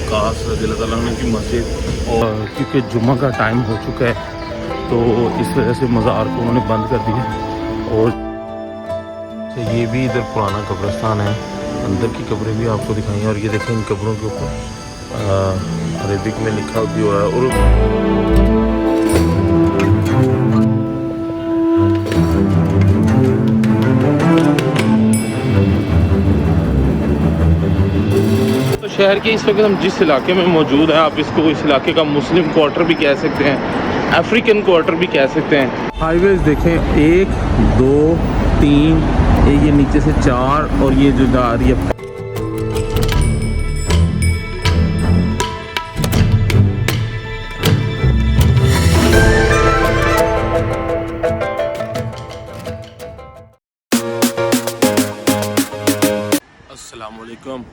वक़ास रज़ियल्लाहु ताला अन्हु की मस्जिद, और क्योंकि जुम्मा का टाइम हो चुका है तो इस वजह से मज़ार को उन्होंने बंद कर दिया। और ये भी इधर पुराना कब्रिस्तान है, अंदर की कब्रें भी आपको दिखाई। और ये देखें इन कब्रों के ऊपर अरेबिक में लिखा भी हुआ है। और शहर के इस वक्त हम जिस इलाके में मौजूद हैं, आप इसको इस इलाके का मुस्लिम क्वार्टर भी कह सकते हैं, अफ्रीकन क्वार्टर भी कह सकते हैं। हाईवेज देखें, 1 2 3, ये नीचे से 4, और ये जो जा रही है अस्सलामुअलैकुम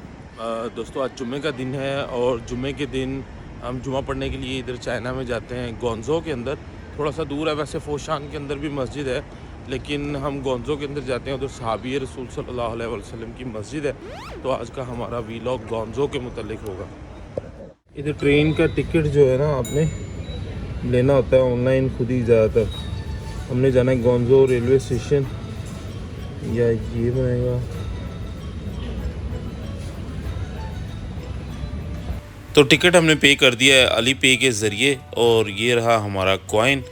दोस्तों, आज जुम्मे का दिन है और जुम्मे के दिन हम जुम्मा पढ़ने के लिए इधर चाइना में जाते हैं, गोंजो के अंदर। थोड़ा सा दूर है, वैसे फोशान के अंदर भी मस्जिद है, लेकिन हम गोंजो के अंदर जाते हैं। उधर सहाबी रसूल सल्लल्लाहु अलैहि वसल्लम की मस्जिद है। तो आज का हमारा वीलॉग गोंजो के मुतालिक होगा। इधर ट्रेन का टिकट जो है ना, आपने लेना होता है ऑनलाइन खुद ही ज़्यादातर। हमने जाना है गोंजो रेलवे स्टेशन, या ये बनेगा। तो टिकट हमने पे कर दिया है अली पे के ज़रिए, और ये रहा हमारा कॉइन।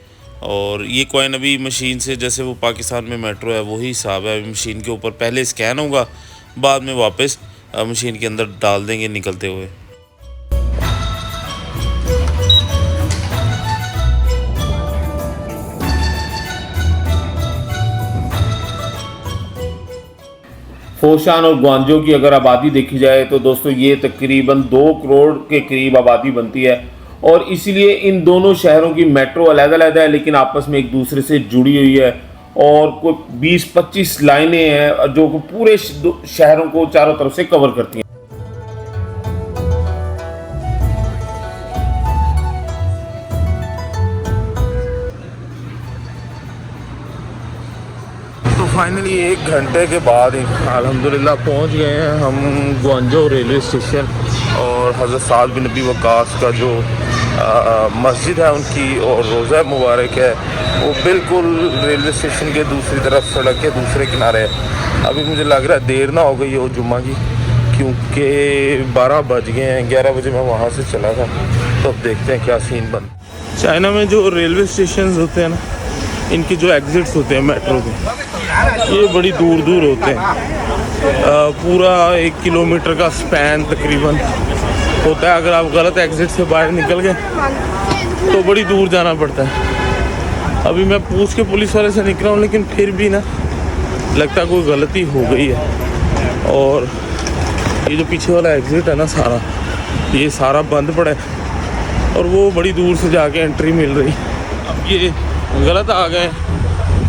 और ये कॉइन अभी मशीन से, जैसे वो पाकिस्तान में मेट्रो है वही हिसाब है, अभी मशीन के ऊपर पहले स्कैन होगा, बाद में वापस मशीन के अंदर डाल देंगे निकलते हुए। फोशान और ग्वांजो की अगर आबादी देखी जाए तो दोस्तों ये तकरीबन 2 करोड़ के करीब आबादी बनती है। और इसीलिए इन दोनों शहरों की मेट्रो अलग-अलग है, लेकिन आपस में एक दूसरे से जुड़ी हुई है। और कोई 20-25 लाइनें हैं जो पूरे शहरों को चारों तरफ से कवर करती हैं। तो फाइनली 1 घंटे के बाद अल्हम्दुलिल्लाह पहुंच गए हैं हम ग्वांजो रेलवे स्टेशन। और हज़रत साद बिन नबी वक़ास का जो मस्जिद है उनकी, और रोज़ा मुबारक है, वो बिल्कुल रेलवे स्टेशन के दूसरी तरफ, सड़क के दूसरे किनारे है। अभी मुझे लग रहा है देर ना हो गई हो जुम्मा की, क्योंकि 12 बज गए हैं। 11 बजे मैं वहाँ से चला था, तो अब देखते हैं क्या सीन बन। चाइना में जो रेलवे स्टेशन होते हैं ना, इनके जो एग्ज़िट्स होते हैं मेट्रो के, ये बड़ी दूर दूर होते हैं। पूरा 1 किलोमीटर का स्पैन तकरीबन होता है। अगर आप गलत एग्ज़िट से बाहर निकल गए तो बड़ी दूर जाना पड़ता है। अभी मैं पूछ के पुलिस वाले से निकला हूँ, लेकिन फिर भी ना लगता कोई गलती हो गई है। और ये जो पीछे वाला एग्ज़िट है ना, ये सारा बंद पड़ा है, और वो बड़ी दूर से जाके एंट्री मिल रही। अब ये गलत आ गए,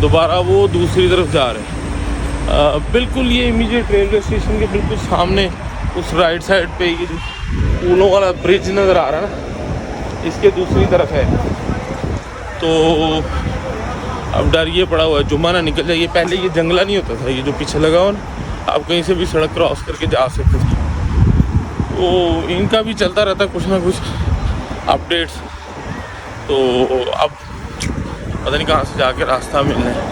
दोबारा वो दूसरी तरफ जा रहे हैं। बिल्कुल ये इमीडिएट रेलवे स्टेशन के बिल्कुल सामने उस राइट साइड पे ये जो पुलों वाला ब्रिज नज़र आ रहा है ना, इसके दूसरी तरफ है। तो अब डर ये पड़ा हुआ है जुम्मा ना निकल जाइए। पहले ये जंगला नहीं होता था, ये जो पीछे लगा हो ना, आप कहीं से भी सड़क क्रॉस करके जा सकते थे। तो इनका भी चलता रहता कुछ ना कुछ अपडेट्स। तो अब पता नहीं कहाँ से जाके रास्ता मिलना है।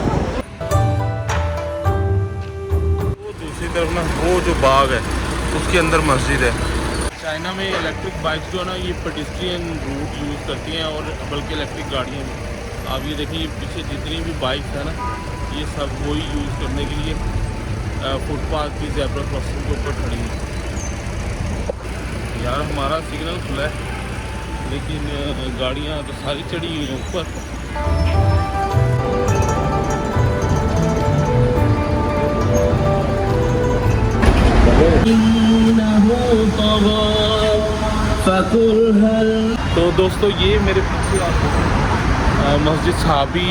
वो दूसरी तरफ ना, वो जो बाग है उसके अंदर मस्जिद है। चाइना में इलेक्ट्रिक बाइक्स जो है ना, ये पेडेस्ट्रियन रूट यूज़ करती हैं, और बल्कि इलेक्ट्रिक गाड़ियाँ भी। आप ये देखिए, पीछे जितनी भी बाइक्स है ना, ये सब वही यूज़ करने के लिए फुटपाथ की ज़ेब्रा क्रॉसिंग के ऊपर खड़ी है। यार हमारा सिग्नल खुला है, लेकिन गाड़ियाँ तो सारी चढ़ी हुई हैं ऊपर। तो दोस्तों ये मेरे पीछे मस्जिद सहाबी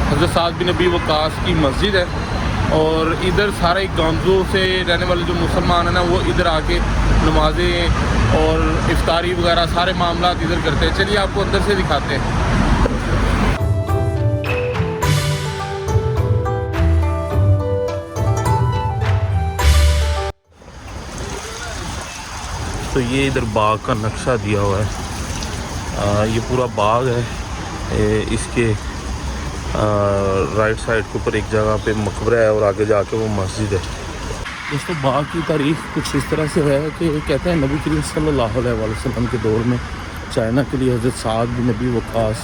हज़रत साद बिन नबी वक़ास की मस्जिद है। और इधर सारे गोंजो से रहने वाले जो मुसलमान हैं ना, वो इधर आके नमाज़ें और इफ्तारी वगैरह सारे मामलात इधर करते हैं। चलिए आपको अंदर से दिखाते हैं। तो ये इधर बाग का नक्शा दिया हुआ है। ये पूरा बाग है। इसके राइट साइड के ऊपर एक जगह पे मकबरा है और आगे जाके वो मस्जिद है। दोस्तों बाग की तारीख कुछ इस तरह से है कि कहते हैं नबी करीम सल्लल्लाहु अलैहि वसल्लम के दौर में चाइना के लिए हज़रत साद बिन नबी वक़ास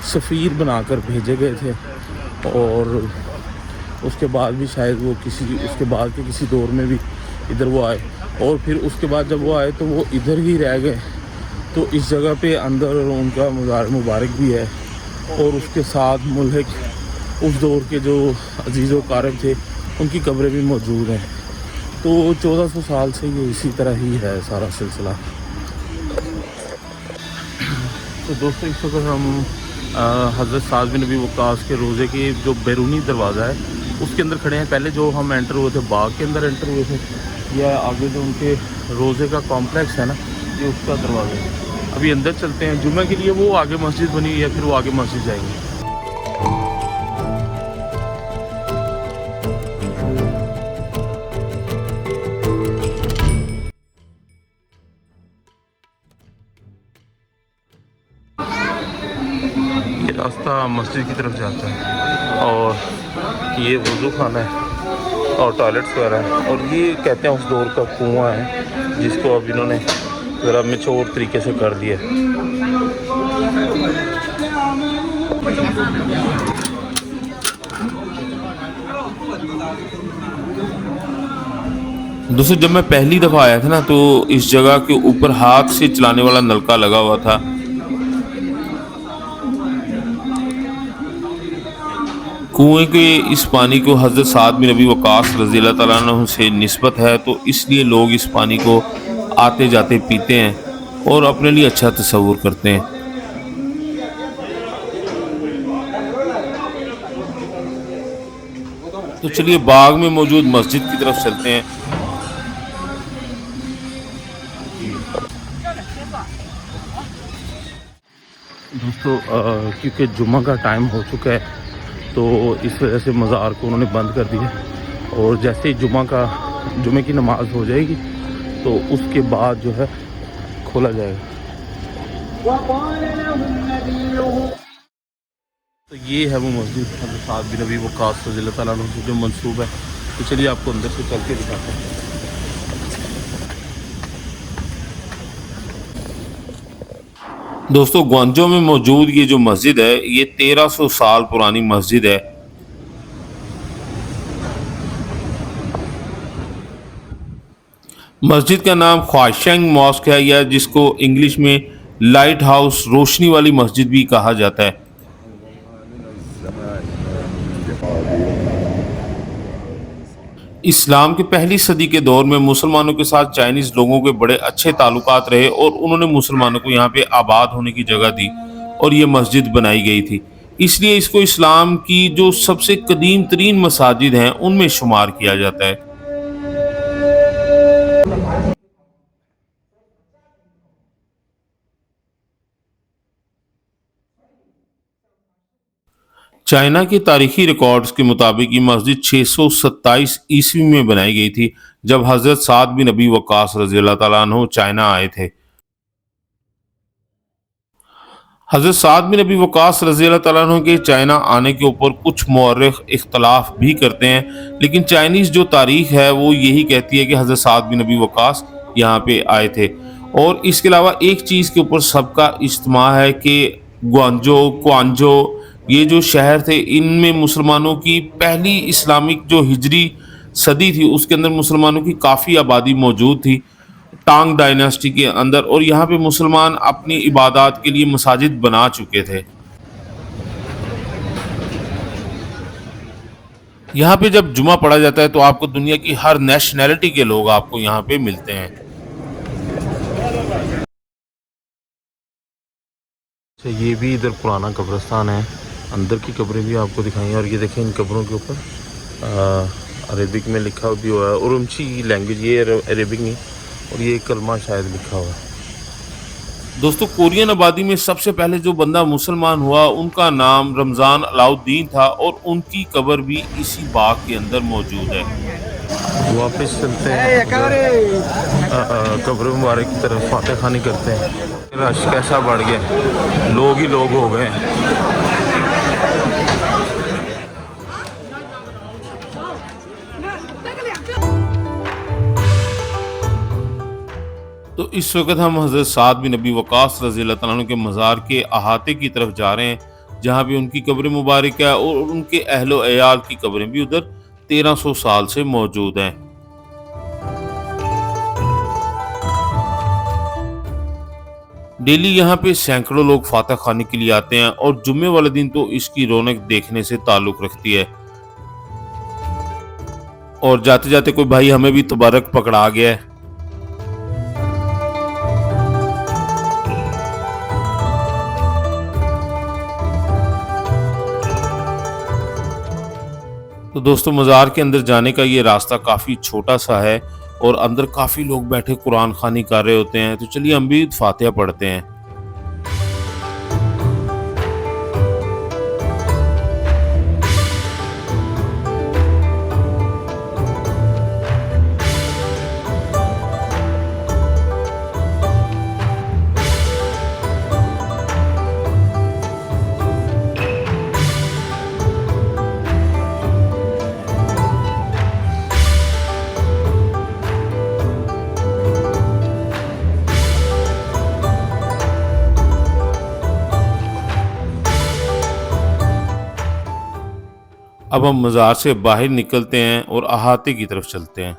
सफ़ीर बनाकर भेजे गए थे, और उसके बाद भी शायद वो उसके बाद के किसी दौर में भी इधर वो आए, और फिर उसके बाद जब वो आए तो वो इधर ही रह गए। तो इस जगह पे अंदर उनका मज़ार मुबारक भी है, और उसके साथ मुल्क उस दौर के जो अजीज़ व कारब थे उनकी कब्रें भी मौजूद हैं। तो 1400 साल से ये इसी तरह ही है सारा सिलसिला। तो दोस्तों इस वक्त हम हज़रत साद बिन नबी वक़ास के रोज़े के जो बैरूनी दरवाज़ा है उसके अंदर खड़े हैं। पहले जो हम एंटर हुए थे बाग के अंदर एंटर हुए थे, या आगे जो उनके रोज़े का कॉम्प्लेक्स है ना, ये उसका दरवाज़ा है। अभी अंदर चलते हैं। जुम्मे के लिए वो आगे मस्जिद बनी हुई है, फिर वो आगे मस्जिद जाएंगे। ये रास्ता मस्जिद की तरफ जाता है, और ये वज़ू खाना है और टॉयलेट्स वगैरह है। और ये कहते हैं उस दौर का कुआं है जिसको अब इन्होंने ज़रा मैच्योर तरीके से कर दिया। दोस्तों जब मैं पहली दफ़ा आया था ना, तो इस जगह के ऊपर हाथ से चलाने वाला नलका लगा हुआ था। कुएं के इस पानी को हज़रत साद बिन नबी वक़ास रज़ी अल्लाह तआला अन्हु से निस्बत है, तो इसलिए लोग इस पानी को आते जाते पीते हैं और अपने लिए अच्छा तस्वुर करते हैं। तो चलिए बाग में मौजूद मस्जिद की तरफ चलते हैं। दोस्तों क्योंकि जुम्मा का टाइम हो चुका है, तो इस वजह से मज़ार को उन्होंने बंद कर दिया, और जैसे ही जुम्मे की नमाज़ हो जाएगी तो उसके बाद जो है खोला जाएगा। तो ये है वो मस्जिद हज़रत साद बिन नबी वक़ास रज़ी अल्लाह तआला अन्हु से जो मंसूब है। तो चलिए आपको अंदर से चल के दिखाते हैं। दोस्तों ग्वांजो में मौजूद ये जो मस्जिद है, ये 1300 साल पुरानी मस्जिद है। मस्जिद का नाम ख्वाशेंग मॉस्क है, या जिसको इंग्लिश में लाइट हाउस रोशनी वाली मस्जिद भी कहा जाता है। इस्लाम के पहली सदी के दौर में मुसलमानों के साथ चाइनीज़ लोगों के बड़े अच्छे ताल्लुकात रहे, और उन्होंने मुसलमानों को यहाँ पे आबाद होने की जगह दी और ये मस्जिद बनाई गई थी। इसलिए इसको इस्लाम की जो सबसे कदीम तरीन मसाजिद हैं उनमें शुमार किया जाता है। चाइना के तारीखी रिकॉर्ड्स के मुताबिक ये मस्जिद 627 ईस्वी में बनाई गई थी, जब हज़रत साद बिन नबी वक़ास रज़ी अल्लाह तआला अन्हु चाइना आए थे। हज़रत साद बिन नबी वक़ास रज़ी अल्लाह तआला अन्हु के चाइना आने के ऊपर कुछ मौर्रिख इख्तलाफ भी करते हैं, लेकिन चाइनीज़ जो तारीख है वो यही कहती है कि हज़रत साद बिन नबी वक़ास यहाँ पे आए थे। और इसके अलावा एक चीज़ के ऊपर सबका इज्तिमा है कि क्वांजो ये जो शहर थे, इनमें मुसलमानों की पहली इस्लामिक जो हिजरी सदी थी उसके अंदर मुसलमानों की काफ़ी आबादी मौजूद थी टांग डायनेस्टी के अंदर, और यहाँ पे मुसलमान अपनी इबादत के लिए मसाजिद बना चुके थे। यहाँ पे जब जुमा पढ़ा जाता है तो आपको दुनिया की हर नेशनैलिटी के लोग आपको यहाँ पे मिलते हैं। अच्छा ये भी इधर पुराना कब्रिस्तान है, अंदर की कब्रें भी आपको दिखाई, और ये देखें इन कब्रों के ऊपर अरेबिक में लिखा भी हुआ है, उरुमची लैंग्वेज, ये अरेबिक नहीं, और ये कलमा शायद लिखा हुआ है। दोस्तों कोरियन आबादी में सबसे पहले जो बंदा मुसलमान हुआ उनका नाम रमज़ान अलाउद्दीन था, और उनकी कब्र भी इसी बाग के अंदर मौजूद है। वापस चलते हैं कब्र मुबारक की तरफ, फातह खानी करते हैं। रश कैसा बढ़ गया, लोग ही लोग हो गए हैं। तो इस वक्त हम हज़रत साद बिन नबी वक़ास रज़ियल्लाहु तआला अन्हु के मज़ार के अहाते की तरफ जा रहे हैं, जहाँ पे उनकी कब्र मुबारक है और उनके अहलो अयाल की कब्रें भी उधर 1300 साल से मौजूद हैं। डेली यहाँ पे सैकड़ों लोग फातह खाने के लिए आते हैं और जुम्मे वाले दिन तो इसकी रौनक देखने से ताल्लुक़ रखती है। और जाते जाते कोई भाई हमें भी तबारक पकड़ा गया है। तो दोस्तों, मज़ार के अंदर जाने का ये रास्ता काफ़ी छोटा सा है और अंदर काफ़ी लोग बैठे कुरान खानी कर रहे होते हैं। तो चलिए हम भी फातिहा पढ़ते हैं। अब हम मज़ार से बाहर निकलते हैं और अहाते की तरफ चलते हैं।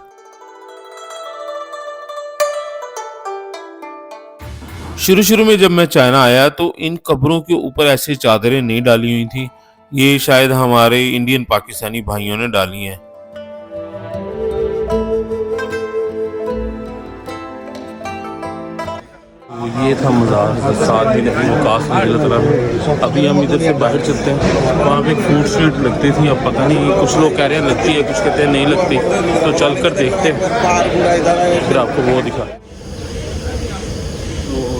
शुरू में जब मैं चाइना आया तो इन कब्रों के ऊपर ऐसी चादरें नहीं डाली हुई थी। ये शायद हमारे इंडियन पाकिस्तानी भाइयों ने डाली हैं। ये था मज़ार साद बिन नबी वक़ास रज़ियल्लाहु। अभी हम इधर से बाहर चलते हैं। वहाँ पे फूड स्ट्रीट लगती थी, अब पता नहीं, कुछ लोग कह रहे हैं लगती है, कुछ कहते हैं नहीं लगती। तो चल कर देखते हैं, फिर आपको वो दिखा। तो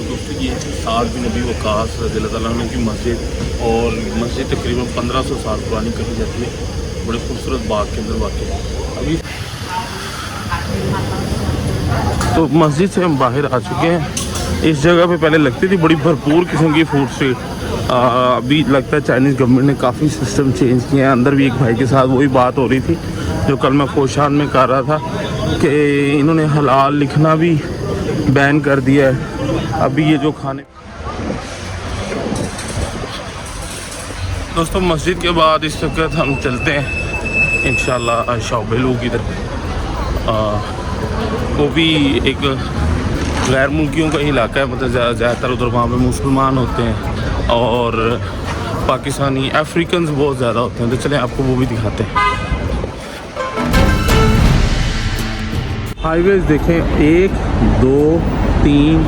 दोस्तों, ये साद बिन नबी वक़ास रज़ियल्लाहु की मस्जिद, और मस्जिद तकरीबन 1500 साल पुरानी कही जाती है। बड़े खूबसूरत बाग के अंदर वाक़ है। अभी तो मस्जिद से हम बाहर आ चुके हैं। इस जगह पे पहले लगती थी बड़ी भरपूर किस्म की फूड स्ट्रीट। अभी लगता है चाइनीज़ गवर्नमेंट ने काफ़ी सिस्टम चेंज किए हैं। अंदर भी एक भाई के साथ वही बात हो रही थी जो कल मैं खोशान में कर रहा था कि इन्होंने हलाल लिखना भी बैन कर दिया है। अभी ये जो खाने, दोस्तों, मस्जिद के बाद इस वक्त हम चलते हैं इंशाल्लाह शौबेलू की तरफ। वो भी एक गैर मुल्कियों का इलाका है, मतलब ज़्यादातर उधर वहाँ पे मुसलमान होते हैं और पाकिस्तानी अफ्रीकन्स बहुत ज़्यादा होते हैं। तो चलें आपको वो भी दिखाते हैं। हाईवेज देखें, 1 2 3,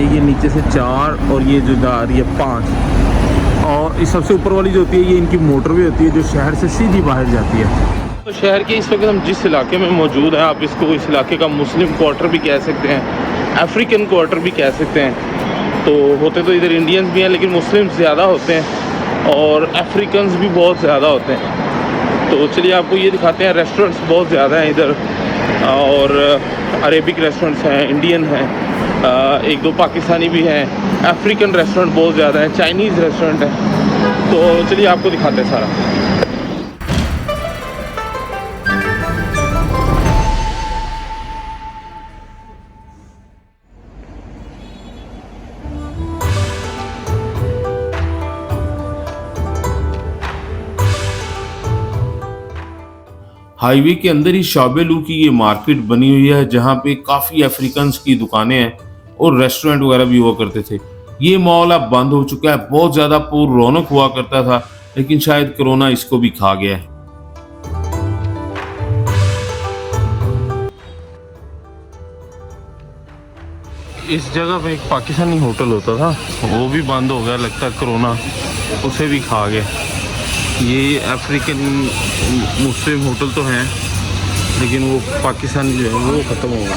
ये नीचे से 4 और ये जो जा रही है 5, और इस सबसे ऊपर वाली जो होती है ये इनकी मोटरवे होती है जो शहर से सीधी बाहर जाती है। तो शहर के इस वक्त हम जिस इलाके में मौजूद हैं, आप इसको इस इलाके का मुस्लिम क्वार्टर भी कह सकते हैं, अफ्रीकन क्वार्टर भी कह सकते हैं। तो होते तो इधर इंडियंस भी हैं, लेकिन मुस्लिम्स ज़्यादा होते हैं और अफ्रीकन्स भी बहुत ज़्यादा होते हैं। तो चलिए आपको ये दिखाते हैं। रेस्टोरेंट्स बहुत ज़्यादा हैं इधर, और अरेबिक रेस्टोरेंट्स हैं, इंडियन हैं, 1-2 पाकिस्तानी भी हैं, अफ्रीकन रेस्टोरेंट बहुत ज़्यादा हैं, चाइनीज़ रेस्टोरेंट हैं। तो चलिए आपको दिखाते हैं सारा। हाईवे के अंदर ही शौबेलू की ये मार्केट बनी हुई है, जहाँ पे काफ़ी अफ्रीकन्स की दुकानें हैं और रेस्टोरेंट वगैरह भी हुआ करते थे। ये मॉल अब बंद हो चुका है। बहुत ज़्यादा पुर रौनक हुआ करता था, लेकिन शायद कोरोना इसको भी खा गया है। इस जगह पे एक पाकिस्तानी होटल होता था, वो भी बंद हो गया, लगता है कोरोना उसे भी खा गया। ये अफ्रीकन मुस्लिम होटल तो हैं, लेकिन वो पाकिस्तानी जो है वो ख़त्म हो गया।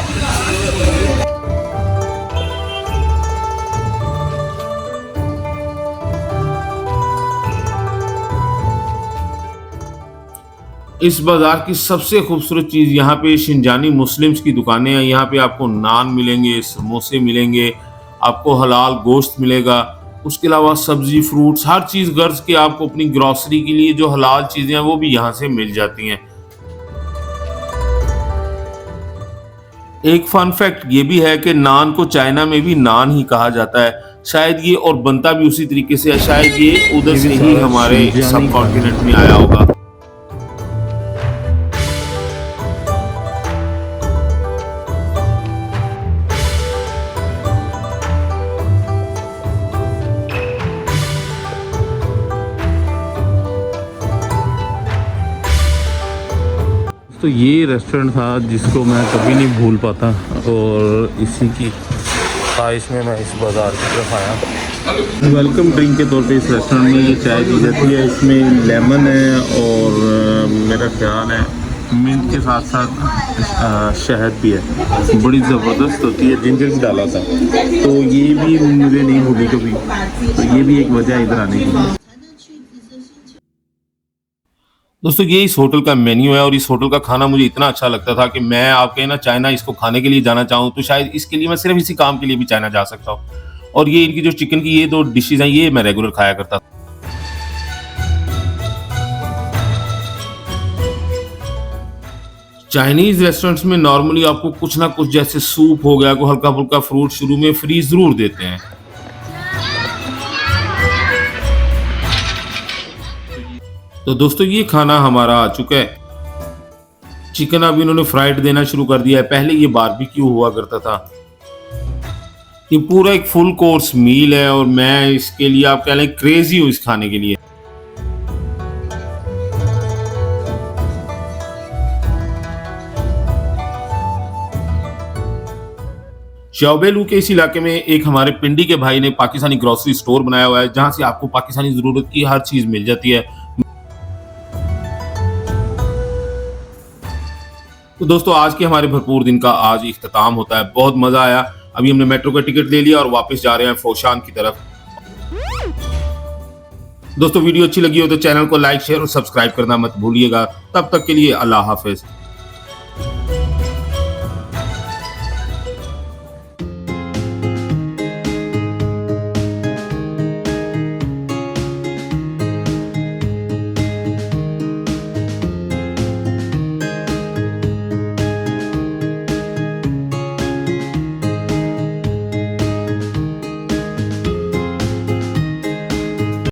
इस बाजार की सबसे खूबसूरत चीज़ यहाँ पे शिनजानी मुस्लिम्स की दुकानें हैं। यहाँ पे आपको नान मिलेंगे, समोसे मिलेंगे, आपको हलाल गोश्त मिलेगा। उसके अलावा सब्जी, फ्रूट्स, हर चीज़ गर्ज़ के आपको अपनी ग्रोसरी के लिए जो हलाल चीज़ें हैं वो भी यहाँ से मिल जाती हैं। एक फन फैक्ट ये भी है कि नान को चाइना में भी नान ही कहा जाता है। शायद ये और बनता भी उसी तरीके से है, शायद ये उधर से ही हमारे सब कॉन्टिनेंट में आया होगा। तो ये रेस्टोरेंट था जिसको मैं कभी नहीं भूल पाता और इसी की ख्वाहिश में मैं इस बाज़ार की तरफ आया। वेलकम ड्रिंक के तौर पे इस रेस्टोरेंट में ये चाय दी जाती है। इसमें लेमन है और मेरा ख्याल है मिंट के साथ साथ शहद भी है। बड़ी ज़बरदस्त होती है, जिंजर भी डाला था, तो ये भी मुझे नहीं भूली कभी। तो ये भी एक वजह है इधर आने की। दोस्तों ये इस होटल का मेन्यू है और इस होटल का खाना मुझे इतना अच्छा लगता था कि मैं आप कहें ना चाइना इसको खाने के लिए जाना चाहूँ तो शायद इसके लिए मैं सिर्फ इसी काम के लिए भी चाइना जा सकता हूँ। और ये इनकी जो चिकन की ये 2 डिशेज हैं ये मैं रेगुलर खाया करता था। चाइनीज रेस्टोरेंट्स में नॉर्मली आपको कुछ ना कुछ जैसे सूप हो गया, कोई हल्का फुल्का फ्रूट शुरू में फ्री जरूर देते हैं। तो दोस्तों ये खाना हमारा आ चुका है। चिकन अब इन्होंने फ्राइड देना शुरू कर दिया है। पहले ये बारबेक्यू हुआ करता था। ये पूरा एक फुल कोर्स मील है और मैं इसके लिए आप कह लें क्रेजी हूँ इस खाने के लिए। शाओबेलू के इस इलाके में एक हमारे पिंडी के भाई ने पाकिस्तानी ग्रोसरी स्टोर बनाया हुआ है जहां से आपको पाकिस्तानी जरूरत की हर चीज मिल जाती है। तो दोस्तों आज के हमारे भरपूर दिन का आज इख्तिताम होता है। बहुत मजा आया। अभी हमने मेट्रो का टिकट ले लिया और वापस जा रहे हैं फोशान की तरफ। दोस्तों वीडियो अच्छी लगी हो तो चैनल को लाइक, शेयर और सब्सक्राइब करना मत भूलिएगा। तब तक के लिए अल्लाह हाफिज।